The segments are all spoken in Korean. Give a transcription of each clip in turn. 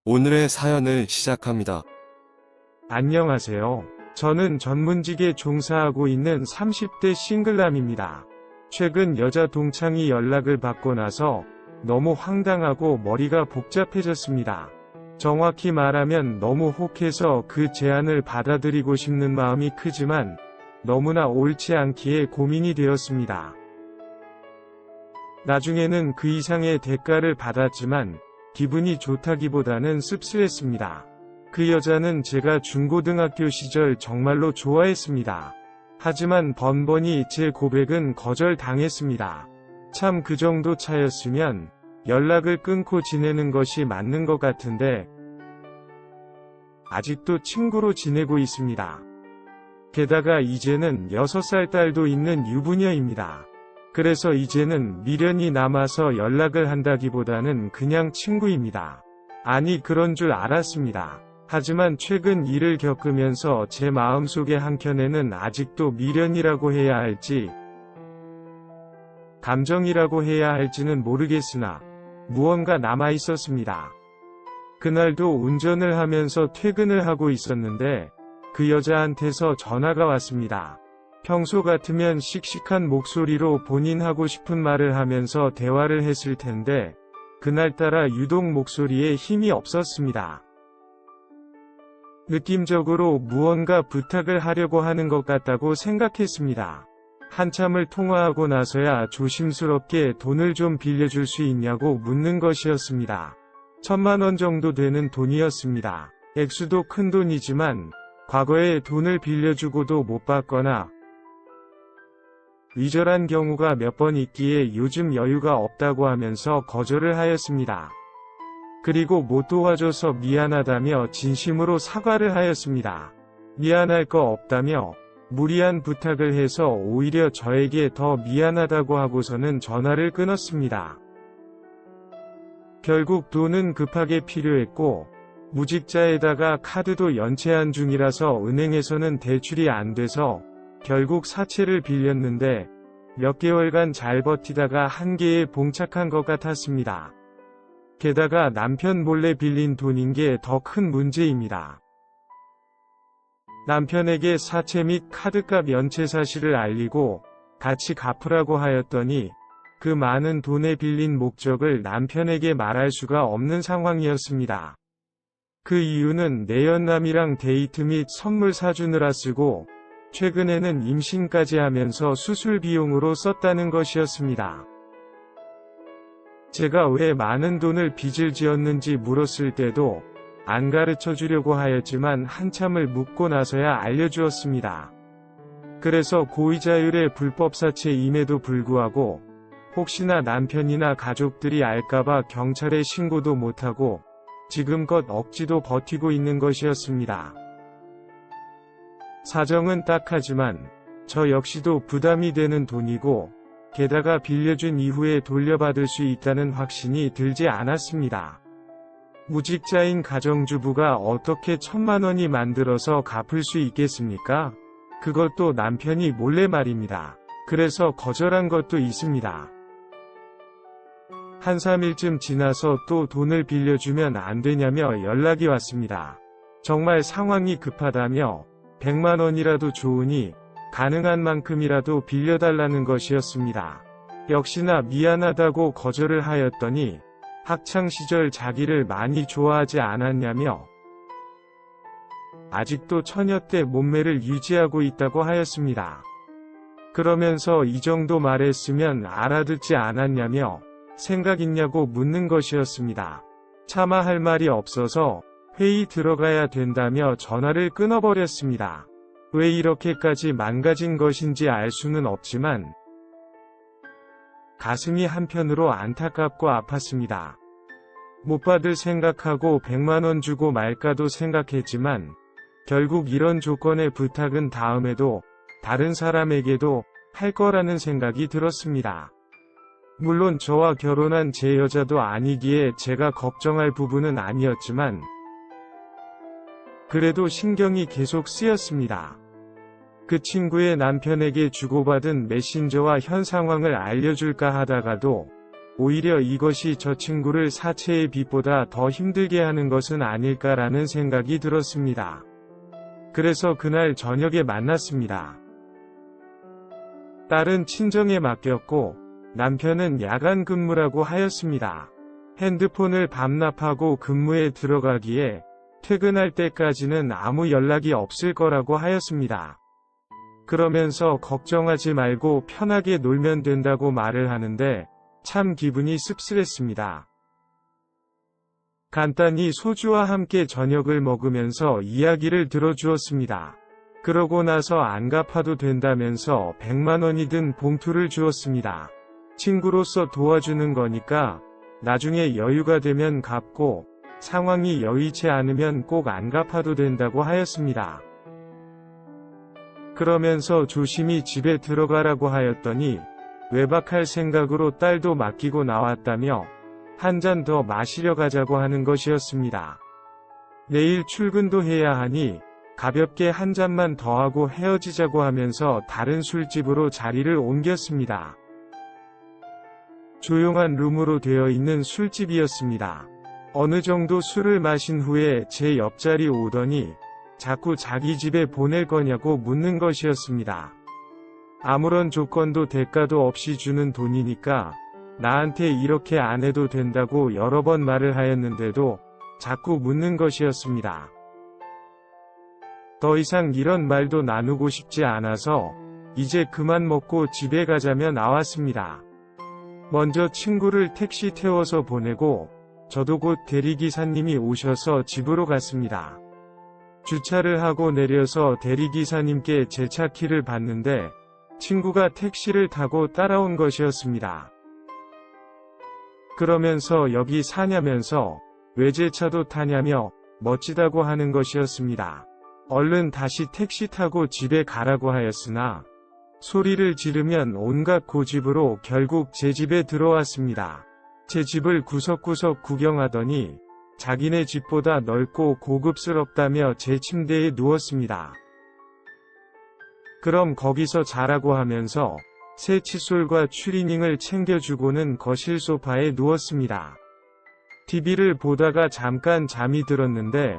오늘의 사연을 시작합니다. 안녕하세요. 저는 전문직에 종사하고 있는 30대 싱글남입니다. 최근 여자 동창이 연락을 받고 나서 너무 황당하고 머리가 복잡해졌습니다. 정확히 말하면 너무 혹해서 그 제안을 받아들이고 싶는 마음이 크지만 너무나 옳지 않기에 고민이 되었습니다. 나중에는 그 이상의 대가를 받았지만 기분이 좋다기보다는 씁쓸했습니다. 그 여자는 제가 중고등학교 시절 정말로 좋아했습니다. 하지만 번번이 제 고백은 거절당했습니다. 참 그 정도 차였으면 연락을 끊고 지내는 것이 맞는 것 같은데 아직도 친구로 지내고 있습니다. 게다가 이제는 6살 딸도 있는 유부녀입니다. 그래서 이제는 미련이 남아서 연락을 한다기보다는 그냥 친구입니다. 아니 그런 줄 알았습니다. 하지만 최근 일을 겪으면서 제 마음속의 한켠에는 아직도 미련이라고 해야 할지 감정이라고 해야 할지는 모르겠으나 무언가 남아 있었습니다. 그날도 운전을 하면서 퇴근을 하고 있었는데 그 여자한테서 전화가 왔습니다. 평소 같으면 씩씩한 목소리로 본인 하고 싶은 말을 하면서 대화를 했을 텐데 그날따라 유독 목소리에 힘이 없었습니다. 느낌적으로 무언가 부탁을 하려고 하는 것 같다고 생각했습니다. 한참을 통화하고 나서야 조심스럽게 돈을 좀 빌려줄 수 있냐고 묻는 것이었습니다. 1,000만 원 정도 되는 돈이었습니다. 액수도 큰 돈이지만 과거에 돈을 빌려주고도 못 받거나 위절한 경우가 몇 번 있기에 요즘 여유가 없다고 하면서 거절을 하였습니다. 그리고 못 도와줘서 미안하다며 진심으로 사과를 하였습니다. 미안할 거 없다며 무리한 부탁을 해서 오히려 저에게 더 미안하다고 하고서는 전화를 끊었습니다. 결국 돈은 급하게 필요했고 무직자에다가 카드도 연체한 중이라서 은행에서는 대출이 안 돼서 결국 사채를 빌렸는데 몇 개월간 잘 버티다가 한계에 봉착한 것 같았습니다. 게다가 남편 몰래 빌린 돈인 게 더 큰 문제입니다. 남편에게 사채 및 카드값 연체 사실을 알리고 같이 갚으라고 하였더니 그 많은 돈에 빌린 목적을 남편에게 말할 수가 없는 상황이었습니다. 그 이유는 내연남이랑 데이트 및 선물 사주느라 쓰고 최근에는 임신까지 하면서 수술 비용으로 썼다는 것이었습니다. 제가 왜 많은 돈을 빚을 지었는지 물었을 때도 안 가르쳐 주려고 하였지만 한참을 묻고 나서야 알려주었습니다. 그래서 고이자율의 불법 사채임에도 불구하고 혹시나 남편이나 가족들이 알까봐 경찰에 신고도 못하고 지금껏 억지도 버티고 있는 것이었습니다. 사정은 딱하지만 저 역시도 부담이 되는 돈이고 게다가 빌려준 이후에 돌려받을 수 있다는 확신이 들지 않았습니다. 무직자인 가정주부가 어떻게 1,000만 원이 만들어서 갚을 수 있겠습니까? 그것도 남편이 몰래 말입니다. 그래서 거절한 것도 있습니다. 한 3일쯤 지나서 또 돈을 빌려주면 안 되냐며 연락이 왔습니다. 정말 상황이 급하다며 100만 원이라도 좋으니 가능한 만큼이라도 빌려달라는 것이었습니다. 역시나 미안하다고 거절을 하였더니 학창시절 자기를 많이 좋아하지 않았냐며 아직도 처녀 때 몸매를 유지하고 있다고 하였습니다. 그러면서 이 정도 말했으면 알아듣지 않았냐며 생각 있냐고 묻는 것이었습니다. 차마 할 말이 없어서 회의 들어가야 된다며 전화를 끊어버렸습니다. 왜 이렇게까지 망가진 것인지 알 수는 없지만 가슴이 한편으로 안타깝고 아팠습니다. 못 받을 생각하고 100만 원 주고 말까도 생각했지만 결국 이런 조건의 부탁은 다음에도 다른 사람에게도 할 거라는 생각이 들었습니다. 물론 저와 결혼한 제 여자도 아니기에 제가 걱정할 부분은 아니었지만 그래도 신경이 계속 쓰였습니다. 그 친구의 남편에게 주고받은 메신저와 현 상황을 알려줄까 하다가도 오히려 이것이 저 친구를 사채의 빚보다 더 힘들게 하는 것은 아닐까라는 생각이 들었습니다. 그래서 그날 저녁에 만났습니다. 딸은 친정에 맡겼고 남편은 야간 근무라고 하였습니다. 핸드폰을 반납하고 근무에 들어가기에 퇴근할 때까지는 아무 연락이 없을 거라고 하였습니다. 그러면서 걱정하지 말고 편하게 놀면 된다고 말을 하는데 참 기분이 씁쓸했습니다. 간단히 소주와 함께 저녁을 먹으면서 이야기를 들어주었습니다. 그러고 나서 안 갚아도 된다면서 100만 원이 든 봉투를 주었습니다. 친구로서 도와주는 거니까 나중에 여유가 되면 갚고 상황이 여의치 않으면 꼭 안 갚아도 된다고 하였습니다. 그러면서 조심히 집에 들어가라고 하였더니 외박할 생각으로 딸도 맡기고 나왔다며 한 잔 더 마시려 가자고 하는 것이었습니다. 내일 출근도 해야 하니 가볍게 한 잔만 더 하고 헤어지자고 하면서 다른 술집으로 자리를 옮겼습니다. 조용한 룸으로 되어 있는 술집이었습니다. 어느 정도 술을 마신 후에 제 옆자리 오더니 자꾸 자기 집에 보낼 거냐고 묻는 것이었습니다. 아무런 조건도 대가도 없이 주는 돈이니까 나한테 이렇게 안 해도 된다고 여러 번 말을 하였는데도 자꾸 묻는 것이었습니다. 더 이상 이런 말도 나누고 싶지 않아서 이제 그만 먹고 집에 가자며 나왔습니다. 먼저 친구를 택시 태워서 보내고 저도 곧 대리기사님이 오셔서 집으로 갔습니다. 주차를 하고 내려서 대리기사님께 제 차 키를 받는데 친구가 택시를 타고 따라온 것이었습니다. 그러면서 여기 사냐면서 왜 제 차도 타냐며 멋지다고 하는 것이었습니다. 얼른 다시 택시 타고 집에 가라고 하였으나 소리를 지르면 온갖 고집으로 결국 제 집에 들어왔습니다. 제 집을 구석구석 구경하더니 자기네 집보다 넓고 고급스럽다며 제 침대에 누웠습니다. 그럼 거기서 자라고 하면서 새 칫솔과 추리닝을 챙겨주고는 거실 소파에 누웠습니다. TV를 보다가 잠깐 잠이 들었는데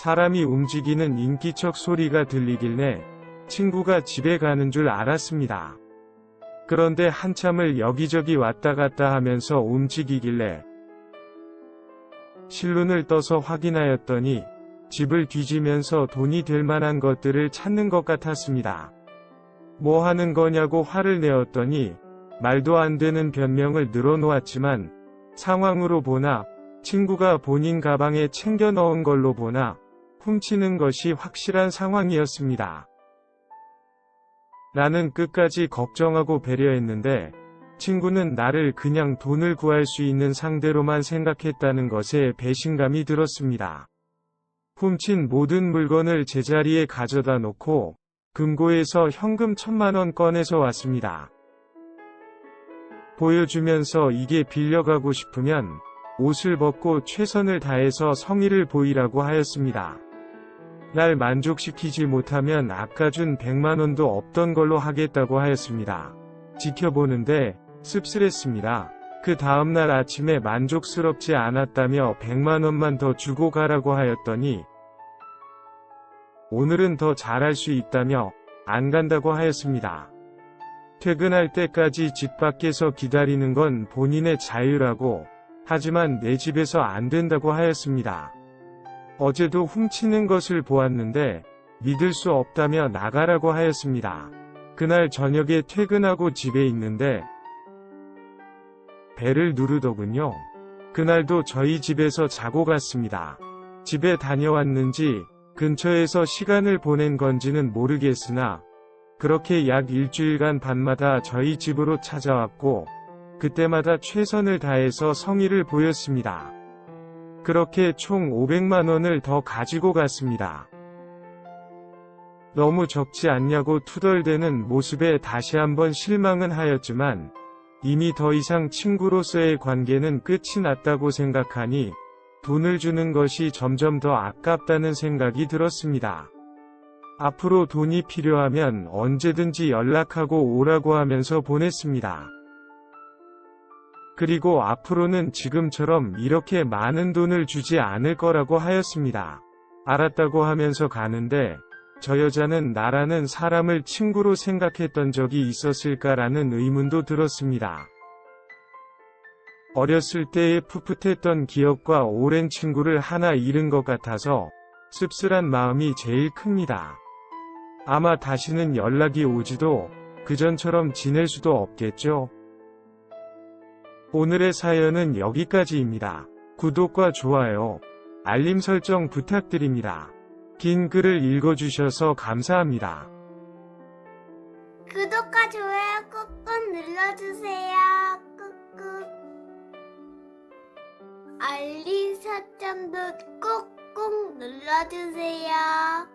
사람이 움직이는 인기척 소리가 들리길래 친구가 집에 가는 줄 알았습니다. 그런데 한참을 여기저기 왔다 갔다 하면서 움직이길래 실눈을 떠서 확인하였더니 집을 뒤지면서 돈이 될 만한 것들을 찾는 것 같았습니다. 뭐 하는 거냐고 화를 내었더니 말도 안 되는 변명을 늘어놓았지만 상황으로 보나 친구가 본인 가방에 챙겨 넣은 걸로 보나 훔치는 것이 확실한 상황이었습니다. 나는 끝까지 걱정하고 배려했는데 친구는 나를 그냥 돈을 구할 수 있는 상대로만 생각했다는 것에 배신감이 들었습니다. 훔친 모든 물건을 제자리에 가져다 놓고 금고에서 현금 1000만 원 꺼내서 왔습니다. 보여주면서 이게 빌려가고 싶으면 옷을 벗고 최선을 다해서 성의를 보이라고 하였습니다. 날 만족시키지 못하면 아까 준 100만 원도 없던 걸로 하겠다고 하였습니다. 지켜보는데 씁쓸했습니다. 그 다음날 아침에 만족스럽지 않았다며 100만 원만 더 주고 가라고 하였더니 오늘은 더 잘할 수 있다며 안 간다고 하였습니다. 퇴근할 때까지 집 밖에서 기다리는 건 본인의 자유라고 하지만 내 집에서 안 된다고 하였습니다. 어제도 훔치는 것을 보았는데 믿을 수 없다며 나가라고 하였습니다. 그날 저녁에 퇴근하고 집에 있는데 벨을 누르더군요. 그날도 저희 집에서 자고 갔습니다. 집에 다녀왔는지 근처에서 시간을 보낸 건지는 모르겠으나 그렇게 약 일주일간 밤마다 저희 집으로 찾아왔고 그때마다 최선을 다해서 성의를 보였습니다. 그렇게 총 500만 원을 더 가지고 갔습니다. 너무 적지 않냐고 투덜대는 모습에 다시 한번 실망은 하였지만 이미 더 이상 친구로서의 관계는 끝이 났다고 생각하니 돈을 주는 것이 점점 더 아깝다는 생각이 들었습니다. 앞으로 돈이 필요하면 언제든지 연락하고 오라고 하면서 보냈습니다. 그리고 앞으로는 지금처럼 이렇게 많은 돈을 주지 않을 거라고 하였습니다. 알았다고 하면서 가는데 저 여자는 나라는 사람을 친구로 생각했던 적이 있었을까라는 의문도 들었습니다. 어렸을 때의 풋풋했던 기억과 오랜 친구를 하나 잃은 것 같아서 씁쓸한 마음이 제일 큽니다. 아마 다시는 연락이 오지도 그전처럼 지낼 수도 없겠죠. 오늘의 사연은 여기까지입니다. 구독과 좋아요, 알림 설정 부탁드립니다. 긴 글을 읽어주셔서 감사합니다. 구독과 좋아요 꾹꾹 눌러주세요. 꾹꾹. 알림 설정도 꾹꾹 눌러주세요.